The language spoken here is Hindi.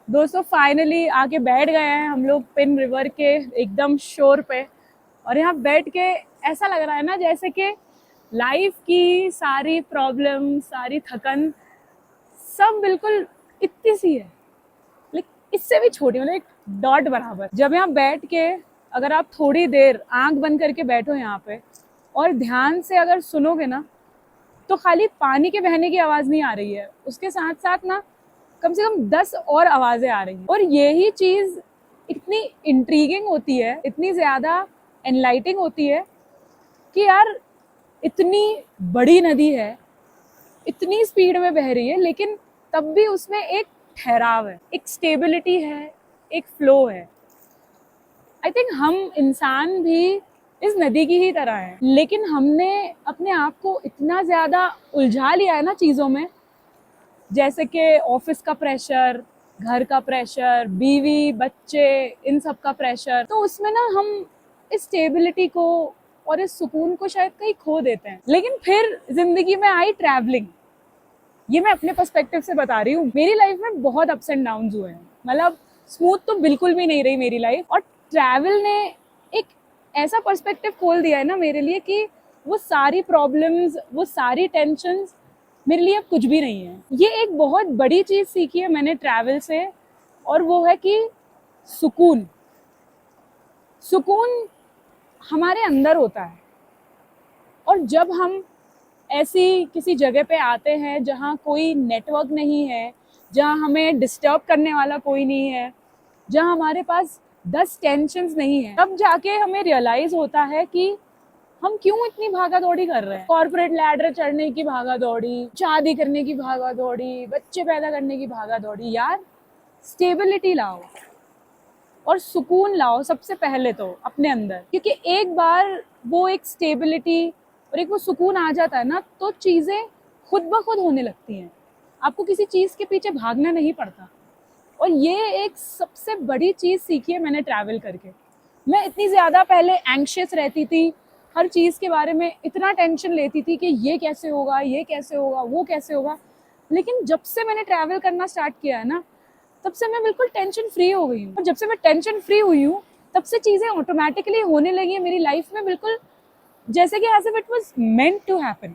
दोस्तों फाइनली आके बैठ गए हैं हम लोग पिन रिवर के एकदम शोर पे। और यहाँ बैठ के ऐसा लग रहा है ना जैसे कि लाइफ की सारी प्रॉब्लम, सारी थकन सब बिल्कुल इतनी सी है, लेकिन इससे भी छोटी, मतलब एक डॉट बराबर। जब यहाँ बैठ के अगर आप थोड़ी देर आंख बंद करके बैठो यहाँ पे और ध्यान से अगर सुनोगे ना, तो खाली पानी के बहने की आवाज नहीं आ रही है, उसके साथ साथ ना कम से कम 10 और आवाजें आ रही हैं। और यही चीज इतनी इंट्रीगिंग होती है, इतनी ज्यादा एनलाइटिंग होती है कि यार इतनी बड़ी नदी है, इतनी स्पीड में बह रही है, लेकिन तब भी उसमें एक ठहराव है, एक स्टेबिलिटी है, एक फ्लो है। आई थिंक हम इंसान भी इस नदी की ही तरह है, लेकिन हमने अपने आप को इतना ज्यादा उलझा लिया है ना चीजों में, जैसे कि ऑफिस का प्रेशर, घर का प्रेशर, बीवी बच्चे, इन सब का प्रेशर। तो उसमें ना हम इस स्टेबिलिटी को और इस सुकून को शायद कहीं खो देते हैं। लेकिन फिर जिंदगी में आई ट्रैवलिंग। ये मैं अपने पर्सपेक्टिव से बता रही हूँ। मेरी लाइफ में बहुत अप्स एंड डाउन्स हुए हैं, मतलब स्मूथ तो बिल्कुल भी नहीं रही मेरी लाइफ। और ट्रैवल ने एक ऐसा पर्सपेक्टिव खोल दिया है ना मेरे लिए कि वो सारी प्रॉब्लम्स, वो सारी टेंशन्स मेरे लिए अब कुछ भी नहीं है। ये एक बहुत बड़ी चीज सीखी है मैंने ट्रैवल से, और वो है कि सुकून। सुकून हमारे अंदर होता है। और जब हम ऐसी किसी जगह पे आते हैं जहाँ कोई नेटवर्क नहीं है, जहाँ हमें डिस्टर्ब करने वाला कोई नहीं है, जहाँ हमारे पास 10 टेंशन्स नहीं है, तब जाके हमें रियलाइज होता है कि हम क्यों इतनी भागा दौड़ी कर रहे हैं। कॉर्पोरेट लैडर चढ़ने की भागा दौड़ी, शादी करने की भागा दौड़ी, बच्चे पैदा करने की भागा दौड़ी। यार स्टेबिलिटी लाओ और सुकून लाओ सबसे पहले तो अपने अंदर, क्योंकि एक बार वो एक स्टेबिलिटी और एक वो सुकून आ जाता है ना, तो चीजें खुद ब खुद होने लगती हैं। आपको किसी चीज के पीछे भागना नहीं पड़ता। और ये एक सबसे बड़ी चीज सीखी है मैंने ट्रैवल करके। मैं इतनी ज्यादा पहले एंग्शियस रहती थी, हर चीज के बारे में इतना टेंशन लेती थी कि ये कैसे होगा, ये कैसे होगा, वो कैसे होगा। लेकिन जब से मैंने ट्रैवल करना स्टार्ट किया है ना, तब से मैं बिल्कुल टेंशन फ्री हो गई हूँ। और जब से मैं टेंशन फ्री हुई हूँ, तब से चीजें ऑटोमेटिकली होने लगी है मेरी लाइफ में, बिल्कुल जैसे कि as if it was meant to happen.